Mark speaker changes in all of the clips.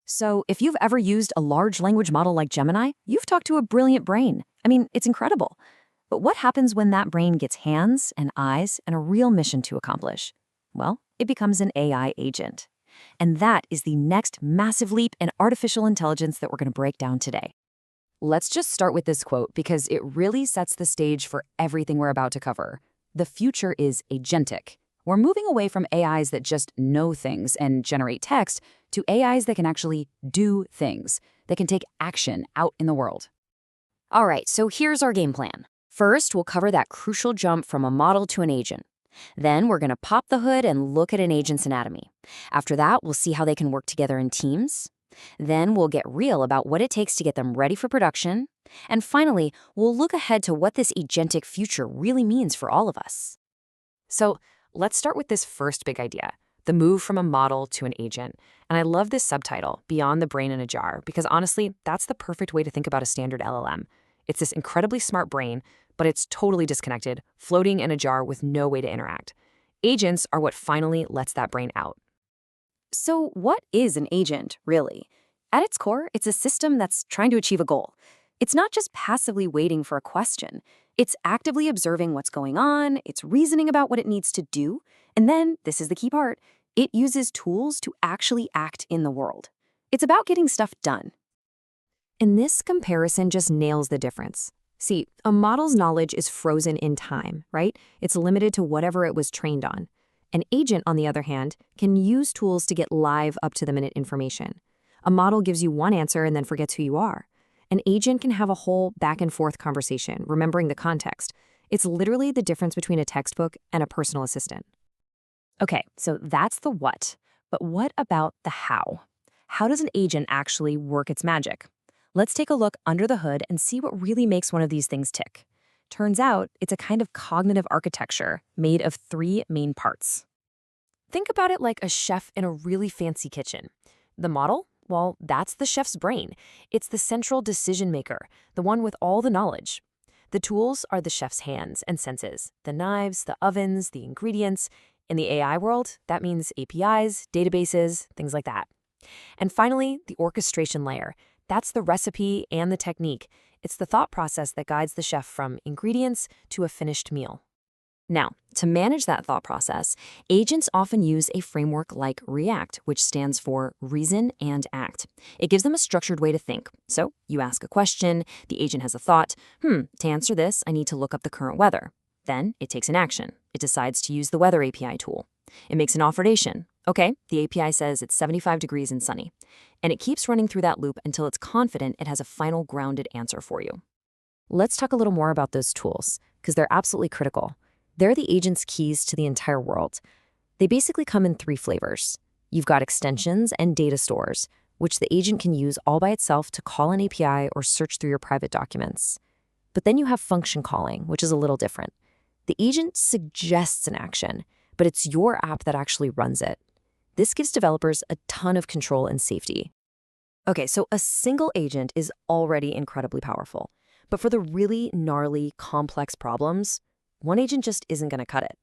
Speaker 1: So, if you've ever used a large language model like Gemini, you've talked to a brilliant brain. I mean, it's incredible. But what happens when that brain gets hands and eyes and a real mission to accomplish? Well, it becomes an AI agent. And that is the next massive leap in artificial intelligence that we're going to break down today. Let's just start with this quote because it really sets the stage for everything we're about to cover. The future is agentic. We're moving away from AIs that just know things and generate text to AIs that can actually do things, that can take action out in the world. All right, so here's our game plan. First, we'll cover that crucial jump from a model to an agent. Then we're going to pop the hood and look at an agent's anatomy. After that, we'll see how they can work together in teams. Then we'll get real about what it takes to get them ready for production. And finally, we'll look ahead to what this agentic future really means for all of us. So let's start with this first big idea, the move from a model to an agent. And I love this subtitle, Beyond the Brain in a Jar, because honestly, that's the perfect way to think about a standard LLM. It's this incredibly smart brain, but it's totally disconnected, floating in a jar with no way to interact. Agents are what finally lets that brain out. So what is an agent, really? At its core, it's a system that's trying to achieve a goal. It's not just passively waiting for a question. It's actively observing what's going on, it's reasoning about what it needs to do, and then, this is the key part, it uses tools to actually act in the world. It's about getting stuff done. And this comparison just nails the difference. See, a model's knowledge is frozen in time, right? It's limited to whatever it was trained on. An agent, on the other hand, can use tools to get live up-to-the-minute information. A model gives you one answer and then forgets who you are. An agent can have a whole back-and-forth conversation, remembering the context. It's literally the difference between a textbook and a personal assistant. Okay, so that's the what. But what about the how? How does an agent actually work its magic? Let's take a look under the hood and see what really makes one of these things tick. Turns out, it's a kind of cognitive architecture made of three main parts. Think about it like a chef in a really fancy kitchen. The model? Well, that's the chef's brain. It's the central decision maker, the one with all the knowledge. The tools are the chef's hands and senses, the knives, the ovens, the ingredients. In the AI world, that means APIs, databases, things like that. And finally, the orchestration layer. That's the recipe and the technique. It's the thought process that guides the chef from ingredients to a finished meal. Now, to manage that thought process, agents often use a framework like REACT, which stands for Reason and Act. It gives them a structured way to think. So, you ask a question, the agent has a thought, to answer this, I need to look up the current weather. Then, it takes an action. It decides to use the Weather API tool. It makes an offeration. Okay, the API says it's 75 degrees and sunny. And it keeps running through that loop until it's confident it has a final grounded answer for you. Let's talk a little more about those tools, because they're absolutely critical. They're the agent's keys to the entire world. They basically come in three flavors. You've got extensions and data stores, which the agent can use all by itself to call an API or search through your private documents. But then you have function calling, which is a little different. The agent suggests an action, but it's your app that actually runs it. This gives developers a ton of control and safety. Okay, so a single agent is already incredibly powerful. But for the really gnarly, complex problems, one agent just isn't going to cut it.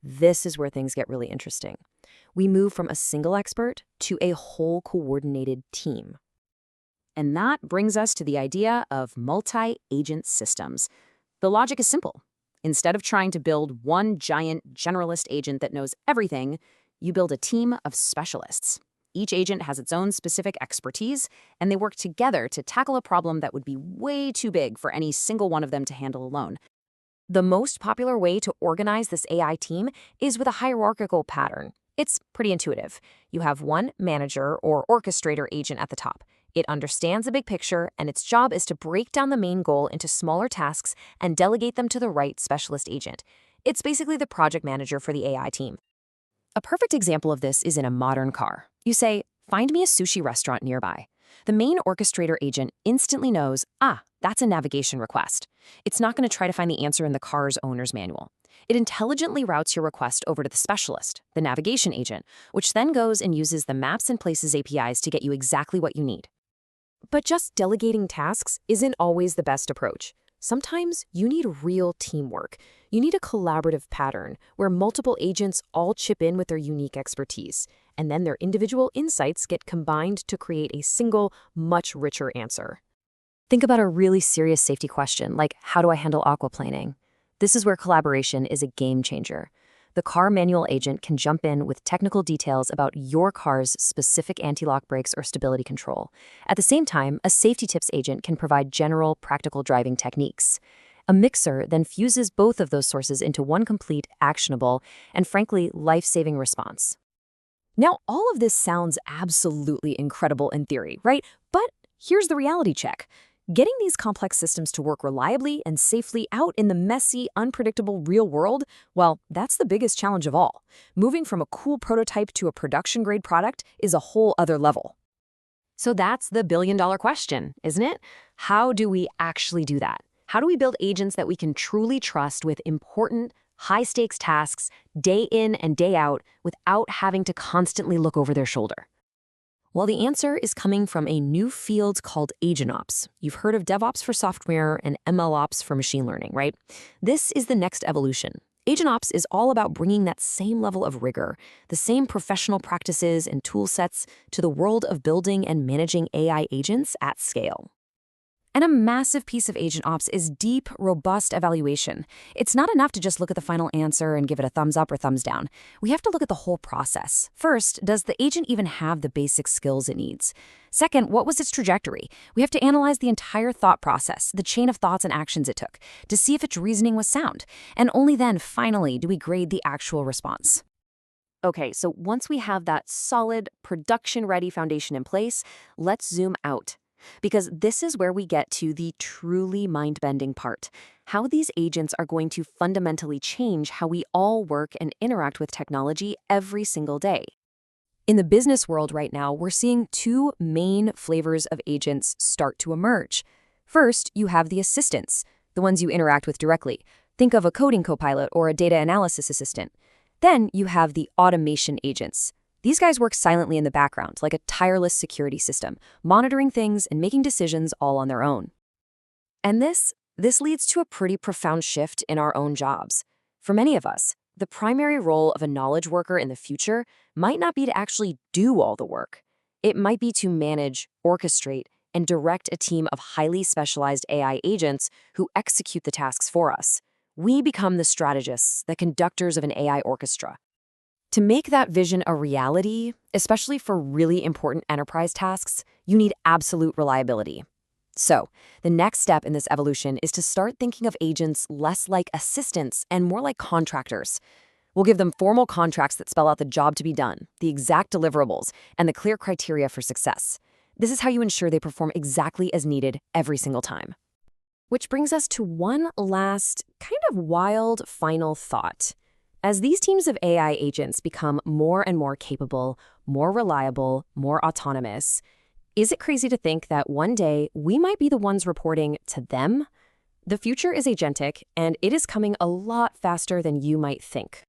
Speaker 1: This is where things get really interesting. We move from a single expert to a whole coordinated team. And that brings us to the idea of multi-agent systems. The logic is simple. Instead of trying to build one giant generalist agent that knows everything, you build a team of specialists. Each agent has its own specific expertise, and they work together to tackle a problem that would be way too big for any single one of them to handle alone. The most popular way to organize this AI team is with a hierarchical pattern. It's pretty intuitive. You have one manager or orchestrator agent at the top. It understands the big picture, and its job is to break down the main goal into smaller tasks and delegate them to the right specialist agent. It's basically the project manager for the AI team. A perfect example of this is in a modern car. You say, find me a sushi restaurant nearby. The main orchestrator agent instantly knows, that's a navigation request. It's not going to try to find the answer in the car's owner's manual. It intelligently routes your request over to the specialist, the navigation agent, which then goes and uses the Maps and Places APIs to get you exactly what you need. But just delegating tasks isn't always the best approach.
Speaker 2: Sometimes you need real teamwork. You need a collaborative pattern where multiple agents all chip in with their unique expertise, and then their individual insights get combined to create a single, much richer answer.
Speaker 1: Think about a really serious safety question, like how do I handle aquaplaning? This is where collaboration is a game changer. The car manual agent can jump in with technical details about your car's specific anti-lock brakes or stability control. At the same time, a safety tips agent can provide general, practical driving techniques. A mixer then fuses both of those sources into one complete, actionable, and frankly, life-saving response. Now, all of this sounds absolutely incredible in theory, right? But here's the reality check. Getting these complex systems to work reliably and safely out in the messy, unpredictable real world, well, that's the biggest challenge of all. Moving from a cool prototype to a production-grade product is a whole other level. So that's the billion-dollar question, isn't it? How do we actually do that? How do we build agents that we can truly trust with important, high-stakes tasks day in and day out without having to constantly look over their shoulder? Well, the answer is coming from a new field called AgentOps. You've heard of DevOps for software and MLOps for machine learning, right? This is the next evolution. AgentOps is all about bringing that same level of rigor, the same professional practices and tool sets to the world of building and managing AI agents at scale. And a massive piece of AgentOps is deep, robust evaluation. It's not enough to just look at the final answer and give it a thumbs up or thumbs down. We have to look at the whole process. First, does the agent even have the basic skills it needs? Second, what was its trajectory? We have to analyze the entire thought process, the chain of thoughts and actions it took, to see if its reasoning was sound. And only then, finally, do we grade the actual response. Okay, so once we have that solid, production-ready foundation in place, let's zoom out. Because this is where we get to the truly mind-bending part, how these agents are going to fundamentally change how we all work and interact with technology every single day. In the business world right now, we're seeing two main flavors of agents start to emerge. First, you have the assistants, the ones you interact with directly. Think of a coding copilot or a data analysis assistant. Then you have the automation agents. These guys work silently in the background, like a tireless security system, monitoring things and making decisions all on their own. And this leads to a pretty profound shift in our own jobs. For many of us, the primary role of a knowledge worker in the future might not be to actually do all the work. It might be to manage, orchestrate, and direct a team of highly specialized AI agents who execute the tasks for us. We become the strategists, the conductors of an AI orchestra. To make that vision a reality, especially for really important enterprise tasks, you need absolute reliability. So, the next step in this evolution is to start thinking of agents less like assistants and more like contractors. We'll give them formal contracts that spell out the job to be done, the exact deliverables, and the clear criteria for success. This is how you ensure they perform exactly as needed every single time. Which brings us to one last, kind of wild final thought. As these teams of AI agents become more and more capable, more reliable, more autonomous, is it crazy to think that one day we might be the ones reporting to them? The future is agentic, and it is coming a lot faster than you might think.